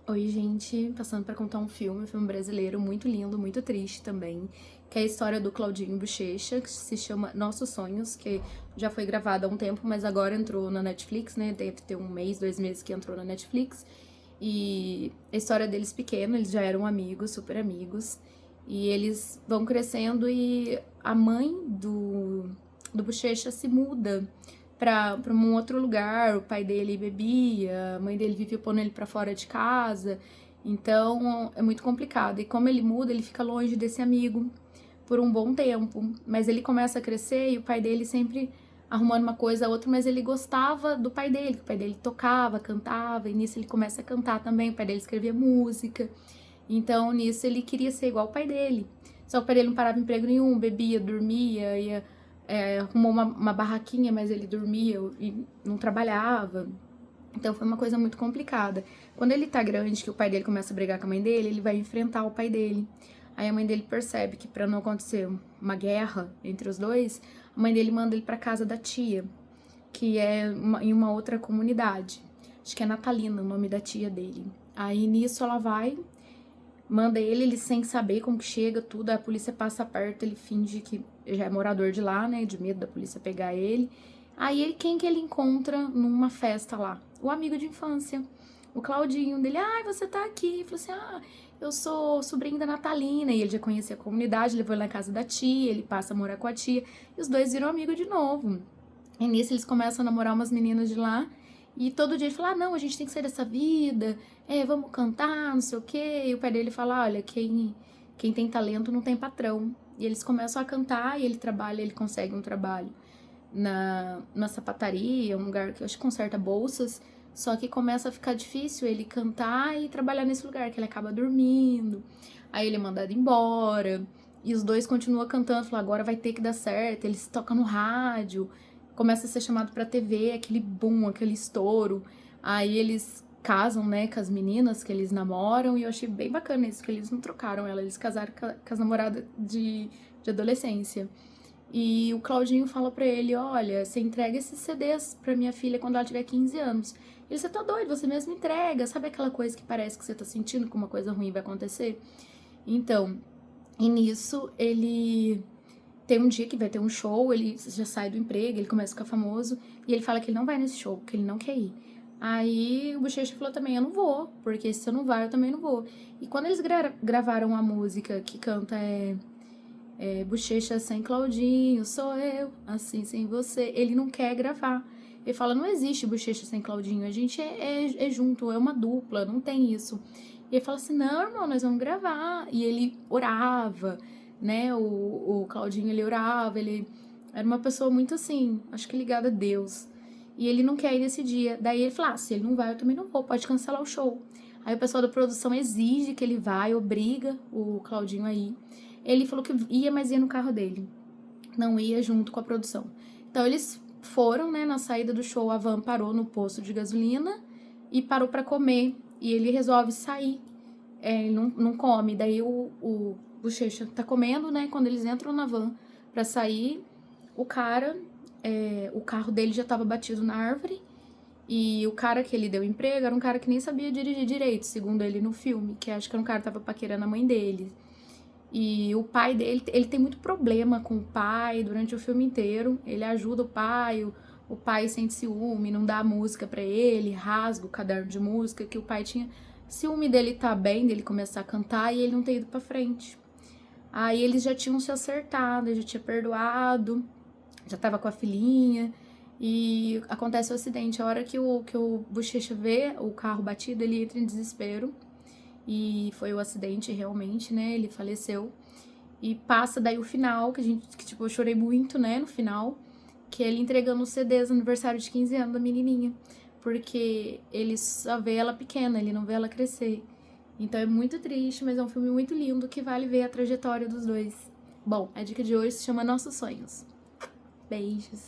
Oi, gente, passando pra contar um filme brasileiro muito lindo, muito triste também, que é a história do Claudinho Bochecha, que se chama Nossos Sonhos, que já foi gravado há um tempo, mas agora entrou na Netflix, né? Deve ter um mês, 2 meses que entrou na Netflix. E a história deles pequena, eles já eram amigos, super amigos, e eles vão crescendo e a mãe do Bochecha se muda pra um outro lugar, o pai dele bebia, a mãe dele vivia pondo ele pra fora de casa, então é muito complicado. E como ele muda, ele fica longe desse amigo por um bom tempo, mas ele começa a crescer e o pai dele sempre arrumando uma coisa ou outra, mas ele gostava do pai dele, que o pai dele tocava, cantava, e nisso ele começa a cantar também, o pai dele escrevia música, então nisso ele queria ser igual ao pai dele. Só que o pai dele não parava em emprego nenhum, bebia, dormia, arrumou uma barraquinha, mas ele dormia e não trabalhava. Então foi uma coisa muito complicada. Quando ele tá grande, que o pai dele começa a brigar com a mãe dele, ele vai enfrentar o pai dele. Aí a mãe dele percebe que pra não acontecer uma guerra entre os dois, a mãe dele manda ele pra casa da tia, que é em uma outra comunidade. Acho que é Natalina o nome da tia dele. Aí nisso ela vai, manda ele sem saber como que chega, tudo, aí a polícia passa perto, ele finge que já é morador de lá, né, de medo da polícia pegar ele. Aí quem que ele encontra numa festa lá? O amigo de infância, o Claudinho dele. Ai, você tá aqui. Ele falou assim, eu sou sobrinho da Natalina. E ele já conhecia a comunidade, levou ele na casa da tia, ele passa a morar com a tia. E os dois viram amigos de novo. E nisso eles começam a namorar umas meninas de lá. E todo dia ele fala, não, a gente tem que sair dessa vida, vamos cantar, não sei o quê. E o pai dele fala, olha, quem tem talento não tem patrão. E eles começam a cantar e ele trabalha, ele consegue um trabalho na sapataria, um lugar que eu acho que conserta bolsas, só que começa a ficar difícil ele cantar e trabalhar nesse lugar, que ele acaba dormindo, aí ele é mandado embora, e os dois continuam cantando, falam, agora vai ter que dar certo, eles tocam no rádio, começa a ser chamado pra TV, aquele boom, aquele estouro, aí eles casam, né, com as meninas que eles namoram, e eu achei bem bacana isso, que eles não trocaram ela, eles casaram com as namoradas de adolescência. E o Claudinho fala pra ele, olha, você entrega esses CDs pra minha filha quando ela tiver 15 anos. Ele, você tá doido, você mesmo entrega. Sabe aquela coisa que parece que você tá sentindo que uma coisa ruim vai acontecer? Então, e nisso, ele tem um dia que vai ter um show, ele já sai do emprego, ele começa a ficar famoso, e ele fala que ele não vai nesse show, que ele não quer ir. Aí o Bochecha falou também, eu não vou, porque se eu não vai, eu também não vou. E quando eles gravaram a música que canta Bochecha sem Claudinho, sou eu, assim sem você. Ele não quer gravar. Ele fala, não existe Bochecha sem Claudinho, a gente é junto, é uma dupla, não tem isso. E ele fala assim, não, irmão, nós vamos gravar. E ele orava, né, o Claudinho, ele orava, ele era uma pessoa muito assim, acho que ligada a Deus. E ele não quer ir nesse dia. Daí ele fala, se ele não vai, eu também não vou, pode cancelar o show. Aí o pessoal da produção exige que ele vá, obriga o Claudinho a ir. Ele falou que ia, mas ia no carro dele. Não ia junto com a produção. Então eles foram, né, na saída do show, a van parou no posto de gasolina e parou pra comer. E ele resolve sair. Ele não come. Daí o Bochecha tá comendo, né, quando eles entram na van pra sair, o cara, o carro dele já tava batido na árvore. E o cara que ele deu emprego era um cara que nem sabia dirigir direito, segundo ele no filme, que acho que era um cara que tava paquerando a mãe dele. E o pai dele, ele tem muito problema com o pai durante o filme inteiro. Ele ajuda o pai sente ciúme, não dá música pra ele, rasga o caderno de música, que o pai tinha ciúme dele tá bem, dele começar a cantar e ele não ter ido pra frente. Aí eles já tinham se acertado, ele já tinha perdoado, já tava com a filhinha. E acontece o acidente. A hora que o Bochecha vê o carro batido, ele entra em desespero. E foi o acidente realmente, né? Ele faleceu. E passa daí o final, que tipo, eu chorei muito, né, no final, que é ele entregando os CDs no aniversário de 15 anos da menininha. Porque ele só vê ela pequena, ele não vê ela crescer. Então é muito triste, mas é um filme muito lindo que vale ver a trajetória dos dois. Bom, a dica de hoje se chama Nossos Sonhos. Beijos.